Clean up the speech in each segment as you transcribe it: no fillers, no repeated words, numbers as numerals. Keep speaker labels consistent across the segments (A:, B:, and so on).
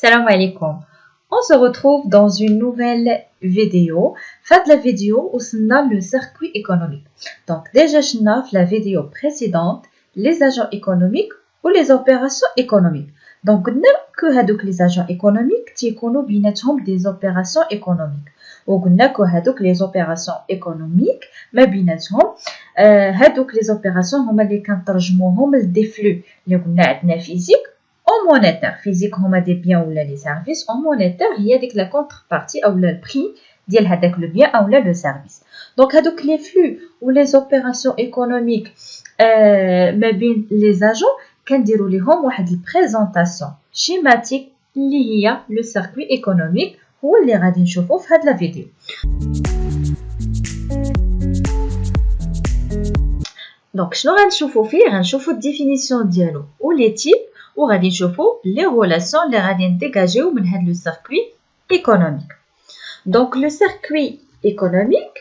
A: Salam alaikum. On se retrouve dans une nouvelle vidéo. Faites la vidéo où on a le circuit économique. Donc déjà je n'ai la vidéo précédente les agents économiques ou les opérations économiques. Donc nous que هذوك les agents économiques تيكونوا بيناتهم des opérations économiques. وقلنا que هذوك les opérations économiques ما بيناتهم هذوك les opérations هما اللي كنترجموهم لدي flux اللي قلنا عندنا physique en monétaire. Physique هما des biens ou les services. En monétaire هي ديك la contrepartie ou le prix ديال هذاك le bien ou le service. Donc هذوك les flux ou les opérations économiques ما بين les agents كنديروا ليهم واحد البريزونطاسيون schématique اللي هي le circuit économique هو اللي غادي نشوفوه في هاد لا فيديو. دونك شنو غنشوفو فيه؟ غنشوفو الديفينيسيون ديالو و لي تيب و غادي نشوفو لي ريلاسيون اللي غادي نديجاجيو من هاد لو سيركوي économique. Donc le circuit économique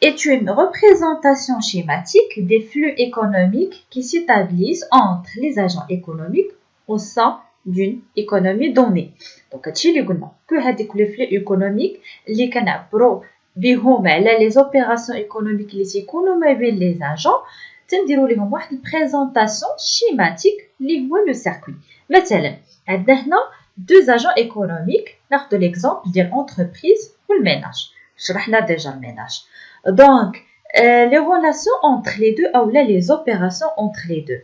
A: est une représentation schématique des flux économiques qui s'établissent entre les agents économiques au sein d'une économie donnée. Donc هادشي اللي قلنا كل هذيك لي flux économiques اللي كنعبروا بهم على les opérations économiques اللي تيكونوا ما بين les agents تنديروا لهم واحد البريزونطاسيون schématique اللي هو لو سيركوي. مثلا عندنا هنا deux agents économiques ناخذ l'exemple ديال entreprise والميناج. شرحنا déjà le ménage. Donc les relations entre les deux ou les opérations entre les deux.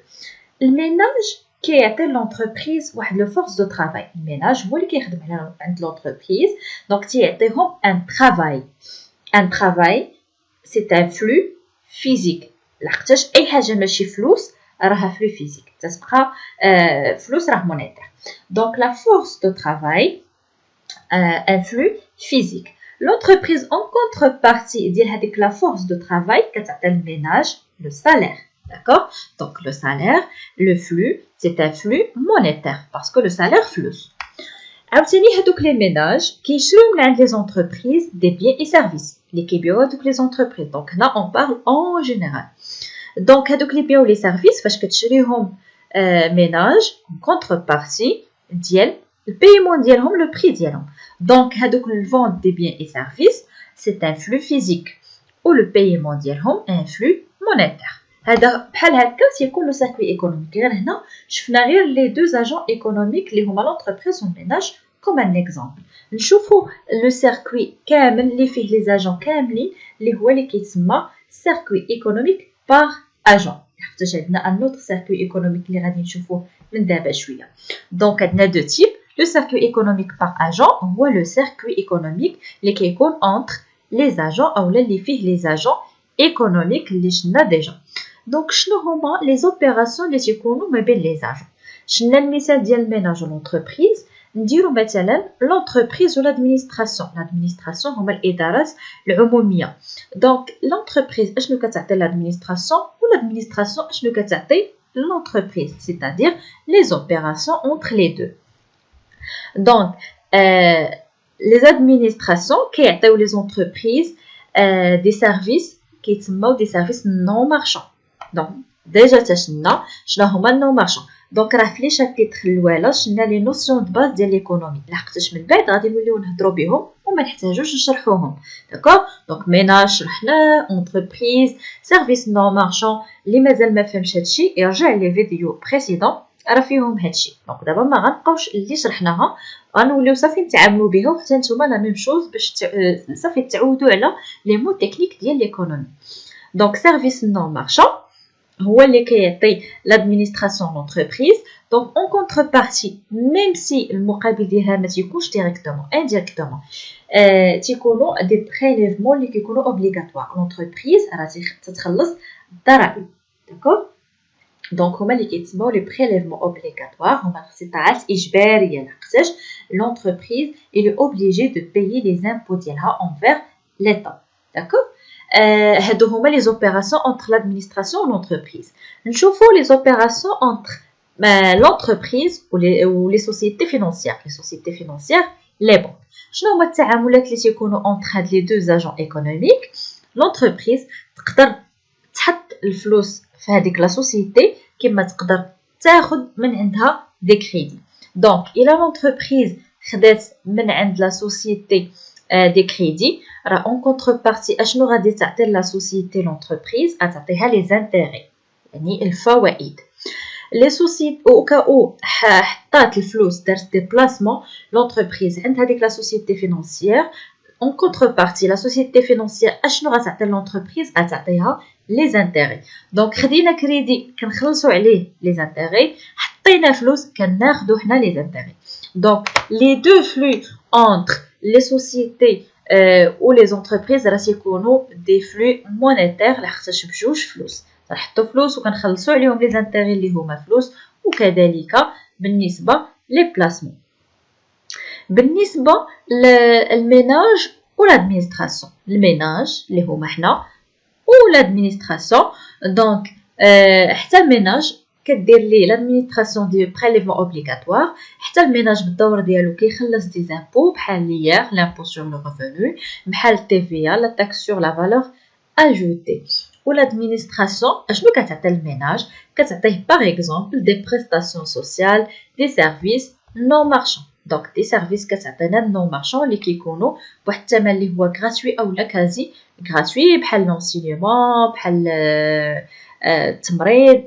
A: Le ménage كيعطي l'entreprise واحد le force de travail. Le ménage هو اللي كيخدم على عند l'entreprise. Donc تيعطيهم un travail. Un travail c'est un flux physique. لحقاش اي حاجه ماشي فلوس راها flux physique. تتبقى فلوس راه مونيتير. Donc la force de travail un flux physique. L'entreprise en contrepartie ديال هذيك la force de travail كتعطي الميناج le salaire. D'accord? Donc le salaire, le flux, c'est un flux monétaire parce que le salaire فلوس. عاوتاني هذوك les ménages كيشريو من عند les entreprises des biens et services. اللي كيبيعوا هذوك les entreprises. Donc هنا on parle en général. Donc هذوك les biens ou les services فاش كتشريهم ménage en contrepartie ديال البايمون ديالهم le prix ديالهم. Donc هذوك le vente des biens et services c'est un flux physique ou le paiement ديالهم un flux monétaire. هذا بحال هكا تيكون لو سيركوي ايكونوميك. غير هنا شفنا غير لي دوز اجون ايكونوميك اللي هما لونتربريز والميناج كوم ان اكزامبل. نشوفوا لو سيركوي كامل اللي فيه لي اجون كاملين اللي هو اللي كيتسمى سيركوي ايكونوميك بار اجون. حتى عندنا ان اوتر سيركوي ايكونوميك اللي غادي نشوفوه من دابا شويه. دونك عندنا دو تيب. Le circuit économique par agent هو le circuit économique اللي كيكون entre les agents ou اللي فيه les agents économiques اللي شفنا déjà. Donc شنو هما les opérations اللي تيكونوا ما بين les agents. شفنا المثال ديال الميناج والانتربريز. نديروا مثلا l'entreprise ou l'administration. L'administration هما الادارات العموميه. Donc l'entreprise اشنو كتعطي l'administration و l'administration اشنو كتعطي l'entreprise, c'est-à-dire les opérations entre les deux. Donc, les administrations qui ont les entreprises des services qui sont des services non marchands. Donc, déjà, شنو هما non marchands. Donc, راه في لي شابيتر الاولى شفنا لي نوسيون دو باز ديال ليكونومي. لحقاش من بعد غادي نوليو نهضروا بهم وما نحتاجوش نشرحوهم. داكور؟ دونك ميناج شرحناه، انتربريز، سيرفيس نون مارشون. اللي مازال ما فهمش هادشي يرجع لي فيديو بريسيدون راه فيهم هادشي. دونك دابا ما غنبقاوش اللي شرحناها غنوليو صافي نتعاملوا بها وحتى نتوما لا ميم شوز باش صافي تعودوا على لي مو تكنيك ديال ليكونومي. دونك سيرفيس نون مارشون هو اللي كيعطي لادمينستراسيون لونتربريز. دونك اون كونتربارتي ميم سي المقابل ديالها ما تيكونش ديريكتومون انديريكتومون تيكونوا دي بريليفمون اللي كيكونوا اوبليغاتوار. لونتربريز راه تتخلص الضرائب. داكور؟ دونك هما اللي كيتسموا لي بريليفمون اوبليغاتوار هما خصيصات اجباريه لحقاش لونتربريز اللي اوبليجي دو بايي لي زامبو ديالها انفير ليتا. داكور؟ هادو هما لي زوبيراسيون entre l'administration et l'entreprise. نشوفوا لي زوبيراسيون entre l'entreprise ou les sociétés financières. Les sociétés financières, les banques. شنو هما التعاملات اللي تيكونوا entre هاد لي deux agents économiques. l'entreprise تقدر تحط الفلوس في هذيك لا سوسيتي كما تقدر تاخذ من عندها دي كريدي. دونك الى لونتربريز خدات من عند لا سوسيتي دي كريدي، راه اون كونتربارتي اشنو غادي تعطي لا سوسيتي لونتربريز؟ غتعطيها لي زانتيغي يعني الفوائد. لي سوسيتي او كاو حطات الفلوس دارت دي بلاسمون لونتربريز عند هذيك لا سوسيتي فينانسيير، اون كونتربارتي لا سوسيتي فينانسيير اشنو غتعطي لونتربريز؟ غتعطيها لي زانتيغي. دونك خدينا كريدي كنخلصوا عليه لي زانتيغي، حطينا فلوس كناخذوا حنا لي زانتيغي. دونك لي دو فلو entre les sociétés ou les entreprises راه تيكونوا دي فلو مونيتير لحقاش بجوج فلوس نحطوا فلوس وكنخلصوا عليهم لي زانتيغي اللي هما فلوس، وكذلك بالنسبه لي بلاسمون. بالنسبه للميناج و لادمينستراسيون، الميناج اللي هما حنا و لادمينستراسيون، دونك حتى الميناج كدير ليه لادمينستراسيون ديال بريليفمون اوبليغاتوار، حتى الميناج بالدور ديالو كيخلص دي زامبو بحال ليير لامبو سور لو ريفونو، بحال تي في ا لا تاكس سور لا فالور اجوتي. و لادمينستراسيون اشنو كتعطي الميناج؟ كتعطيه باغ اكزومبل دي بريستاسيون سوسيال، دي سيرفيس نون مارشون. دونك دي سيرفيس كتعطينا نون مارشون اللي كيكونوا بواحد الثمن اللي هو غراتوي اولا كازي غراتوي، بحال لونسينيومون، بحال التمريض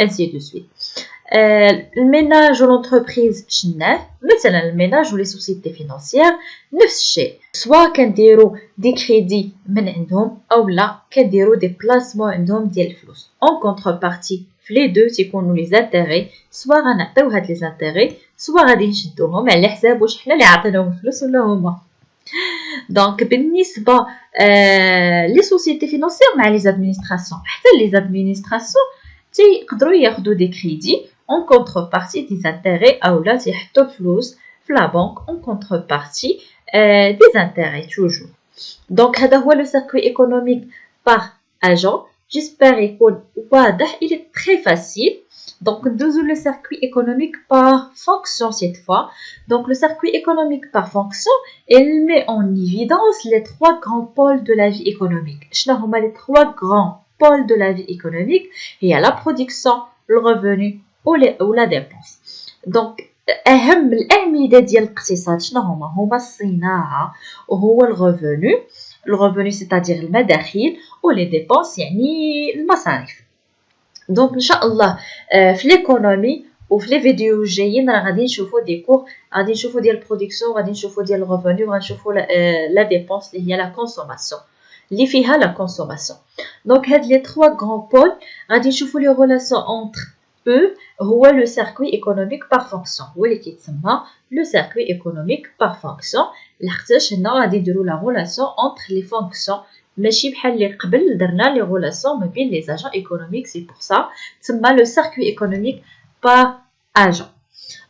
A: ainsi de suite. الميناج و لونتربريز شناه؟ مثلا الميناج و لي سوسيتي فينانسيير نفس الشيء، سوا كنديروا دي كريدي من عندهم اولا كنديروا دي بلاسمون عندهم ديال الفلوس. اون كونتربارتي في لي دو تيكونوا لي زانتيغي، سوا غنعطيو هاد لي زانتيغي سوا غادي نشدوهم على حساب واش حنا اللي عطيناهم الفلوس ولا هما. دونك بالنسبه لي سوسيتي فينانسيير مع لي زادمينستراسيون، حتى لي زادمينستراسيون تيقدروا ياخذوا دي كريدي اون كونتربارتي دي زانتيغي اولا تيحطوا فلوس في لا بنك اون كونتربارتي دي زانتيغي توجور. دونك هذا هو لو سيركوي ايكونوميك باغ اجون. جيسبر يكون واضح، il est très facile. Donc ندوزو le circuit économique par fonction cette fois. Donc le circuit économique par fonction, il met en évidence les trois grands pôles de la vie économique. شنو هما les trois grands pôles de la vie économique؟ هي la production, le revenu ou la dépense. Donc اهم الاعمده ديال الاقتصاد شنو هما الصناعه وهو الريفوني. الريفوني سيتادير المداخيل و لي ديبونس يعني المصاريف. دونك ان شاء الله في ليكونومي وفي لي فيديو جايين راه غادي نشوفوا دي كور، غادي نشوفوا ديال البرودكسيون، غادي نشوفوا ديال الريفوني، وغنشوفوا لا ديبونس اللي هي لا كونسوماسيون اللي فيها لا كونسوماسيون. دونك هاد لي 3 غران بول غادي نشوفوا لي ريلاسيون اونتر eux هو لو سيركوي ايكونوميك بار فونكسيون، هو اللي كيتسمى لو سيركوي ايكونوميك بار فونكسيون، لحقاش هنا غادي نديروا لا ريلاسيون اونتر لي فونكسيون، ماشي بحال اللي قبل درنا لي ريلاسيون ما بين لي زاجون ايكونوميك. سي بور سا تسمى لو سيركوي ايكونوميك بار اجون.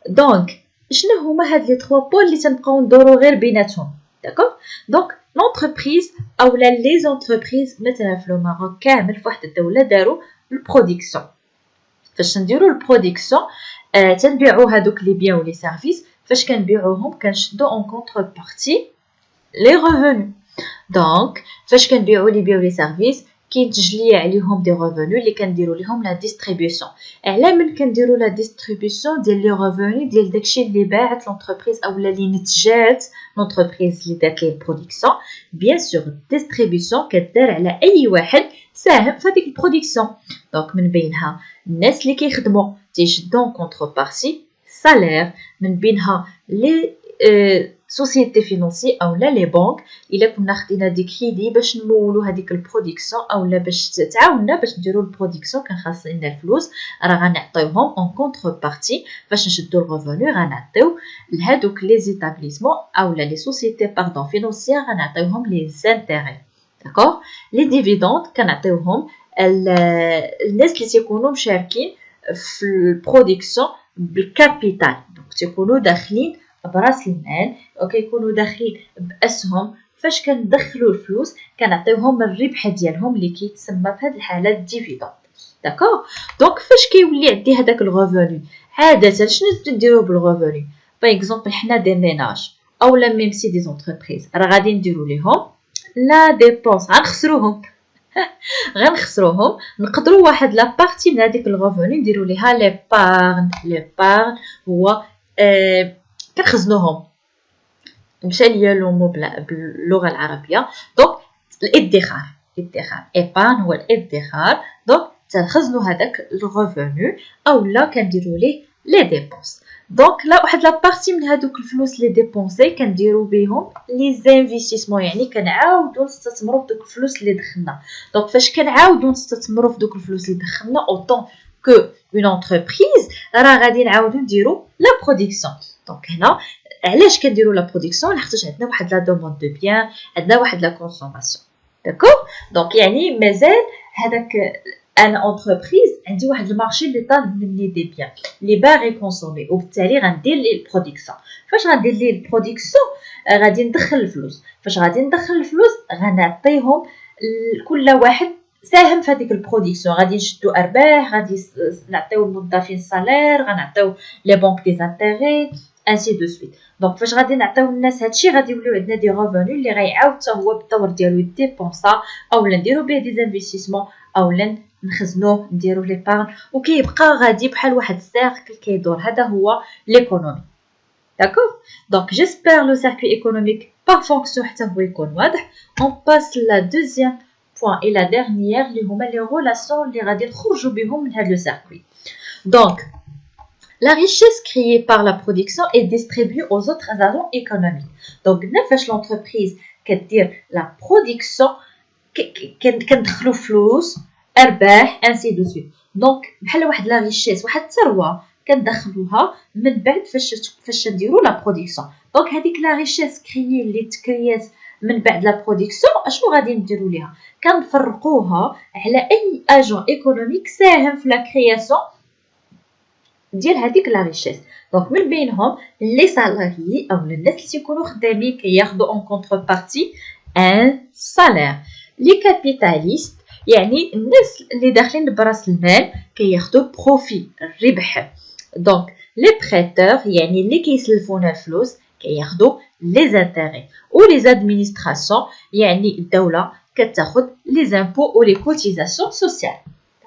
A: دونك شنو هما هاد لي 3 بول اللي تنبقاو ندورو غير بيناتهم؟ داكوغ. دونك لونتربريز اولا لي زونتربريز مثلا في المغرب كامل في واحد الدوله داروا البرودكسيون. فاش نديرو البرودكسيون تنبيعو هادوك لي بيان و لي سيرفيس، فاش كنبيعوهم كنشدو اون كونتربارتي لي ريفوني. دونك فاش كنبيعو لي بيان و لي سيرفيس كاين تجليه عليهم دي ريفوني اللي كنديرو ليهم لا ديستريبيوسيون. على من كنديرو لا ديستريبيوسيون ديال لي ريفوني ديال داكشي اللي باعت لونتربريز اولا اللي نتجات لونتربريز اللي دارت ليه البرودكسيون. بيان سور الديستريبيوسيون كدار على اي واحد ساهم في هذيك البرودكسيون، دونك من بينها الناس اللي كيخدموا تيشدو كونتربارتي سالير، من بينها لي سوسيتي فينانسي اولا لي بنك الا كنا خدينا دي كريدي باش نمولوا هذيك البرودكسيون اولا باش تعاوننا باش نديروا البرودكسيون كان خاص لنا الفلوس، راه غنعطيوهم اون كونتربارتي باش نشدوا الريفوني، غنعطيو لهادوك لي زيتابليسمون اولا لي سوسيتي باردون فينانسيير غنعطيوهم لي زانتيغي. داكوغ. لي ديفيدوند كنعطيوهم الناس اللي تيكونوا مشاركين في البرودكسيون بالكابيتال، دونك تيكونوا داخلين براس المال وكيكونوا داخلين باسهم. فاش كندخلوا الفلوس كنعطيوهم الربح ديالهم اللي كيتسمى في هذه الحاله الديفيدوند. داكوغ. دونك فاش كيولي عندي هذاك الريفوني عاده شنو نديرو بالريفوني؟ باغ اكزومبل حنا دي ميناج اولا ميم سي دي زونتربريز راه غادي نديرو ليهم لا ديبونس غنخسروهم نقدروا واحد لا بارتي من هذيك الريفوني نديروا ليها لي بارن. لي بارن هو كنخزنوهم. مشى ليا لو مو باللغه العربيه. دونك الادخار ايبان هو الادخار. دونك تنخزنوا هذاك الريفونو اولا كنديروا ليه لي ديبونس. دونك لا واحد لا بارتي من هذوك الفلوس لي ديبونسي كنديروا بهم لي زانفيستيسمون، يعني كنعاودوا نستثمروا في دوك الفلوس اللي دخلنا. دونك فاش كنعاودوا نستثمروا في دوك الفلوس اللي دخلنا اوطون كو اون انتربريز راه غادي نعاودوا نديروا لا برودكسيون. دونك هنا علاش كنديروا لا برودكسيون؟ لحقاش عندنا واحد لا دوموند دو بيان، عندنا واحد لا كونسوماسيون. داكور. دونك يعني مازال هذاك انا اونتربريز عندي واحد المارشي اللي طالب مني دي بيان اللي باغي كونسومي، وبالتالي غندير ليه البرودكسيون. فاش غندير ليه البرودكسيون غادي ندخل الفلوس. فاش غادي ندخل الفلوس غنعطيهم كل واحد ساهم في هذيك البرودكسيون. غادي نشدوا ارباح، غادي نعطيو الموظفين سالير، غنعطيو لي بنك دي انتيغي ainsi de suite. دونك فاش غادي نعطيو الناس هادشي غادي يوليو عندنا دي ريفونو اللي غيعاود حتى هو بالدور ديالو ديبونسا اولا نديرو بيه دي انفستيسمون اولا نخزنوه نديرو لي بارن، وكيبقى غادي بحال واحد السيركل كيدور. هذا هو ليكونومي. داكور. دونك جيسبر لو سيركوي ايكونوميك بار فونكسيون حتى هو يكون واضح. اون باس لا دوزيام بوين اي لا ديرنيير اللي هما لي ريلاسيون اللي غادي نخرجوا بهم من هذا لو سيركوي. دونك la richesse créée par la production est distribuée aux autres agents économiques. Donc, نفاش l'entreprise كدير la production كندخلوا فلوس ارباح ainsi de suite. دونك بحال واحد لا ريشيس، واحد الثروه كندخلوها من بعد فاش نديروا لا برودكسيون. دونك هذيك لا ريشيس كريي اللي تكريات من بعد لا برودكسيون اشنو غادي نديروا ليها؟ كنفرقوها على اي اجون ايكونوميك ساهم في لا كرياسيون ديال هذيك لا ريشيس. دونك من بينهم لي سالاريي او الناس اللي تيكونوا خدامين كياخذوا اون كونتربارتي ان سالير. لي كابيتاليست يعني الناس اللي داخلين براس المال كياخذوا بروفي الربح. دونك لي بريتور يعني اللي كيسلفونا الفلوس كياخذوا لي زانتيغي. و لي زادمينستراسيون يعني الدوله كتاخذ لي زامبو و لي كوتيزاسيون سوسيال.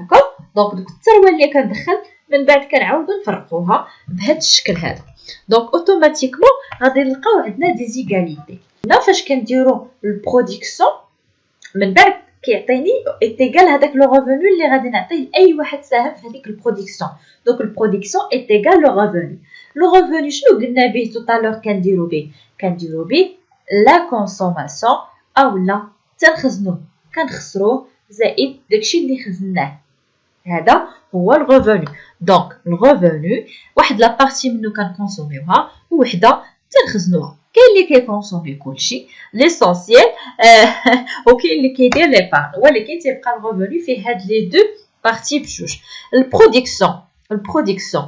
A: داكور. دونك دوك الثروه اللي كندخل من بعد كنعاودو نفرقوها بهذا الشكل هذا. دونك اوتوماتيكمون غادي نلقاو عندنا دي زيغاليتي. هنا فاش كنديرو البرودكسيون من بعد كيعطيني ايتيغال هذاك لو ريفونو اللي غادي نعطيه لاي واحد ساهم في هذيك البرودكسيون. دونك البرودكسيون ايتيغال لو ريفونو. لو ريفونو شنو قلنا به توطالور؟ كنديرو به لا كونسوماسيون اولا تنخزنوه كنخسروه زائد داكشي اللي خزناه. هذا هو الريفونو. دونك الريفونو واحد لا بارتي منو كنكونسوميوها ووحده تنخزنوها. كاين اللي كيكونسومي كلشي ليسونسييل وكاين اللي كيدير لي بارن، ولكن تيبقى الريفونو فيه هاد لي دو بارتي بجوج. البرودكسيون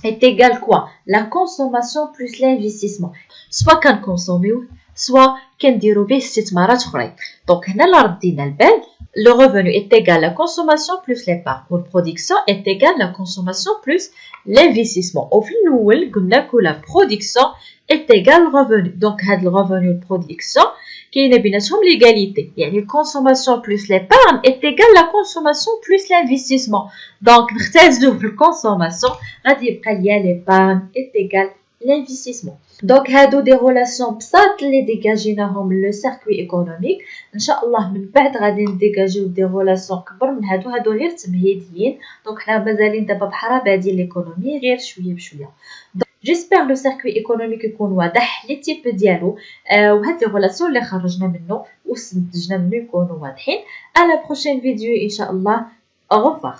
A: est égal quoi? La consommation plus l'investissement. soit كنكونسوميوه soit كنديرو به استثمارات اخرين. دونك هنا لا ردينا البال le revenu est égal à la consommation plus l'épargne ou la production est égale à la consommation plus l'investissement. Au fin الأول قلنا que la production est égale au revenu. Donc هاد le revenu de production كاينه بيناتهم l'égalité. يعني la consommation plus l'épargne est égale à la consommation plus l'investissement. Donc نختازلو في الكونسوماسيون غادي يبقى ليا l'épargne est égale l'investissement. دونك هادو دي ريلاسيون بساط اللي ديجاجيناهم لو سيركوي ايكونوميك. ان شاء الله من بعد غادي نديجاجيو دي ريلاسيون كبر من هادو غير تمهيديين. دونك حنا مازالين دابا بحال بادي ليكونومي غير شويه بشويه. جيسبر لو سيركوي ايكونوميك يكون واضح لي تيب ديالو وهاد لي ريلاسيون اللي خرجنا منه واستنتجنا منه يكونوا واضحين. على بروشين فيديو ان شاء الله. au revoir.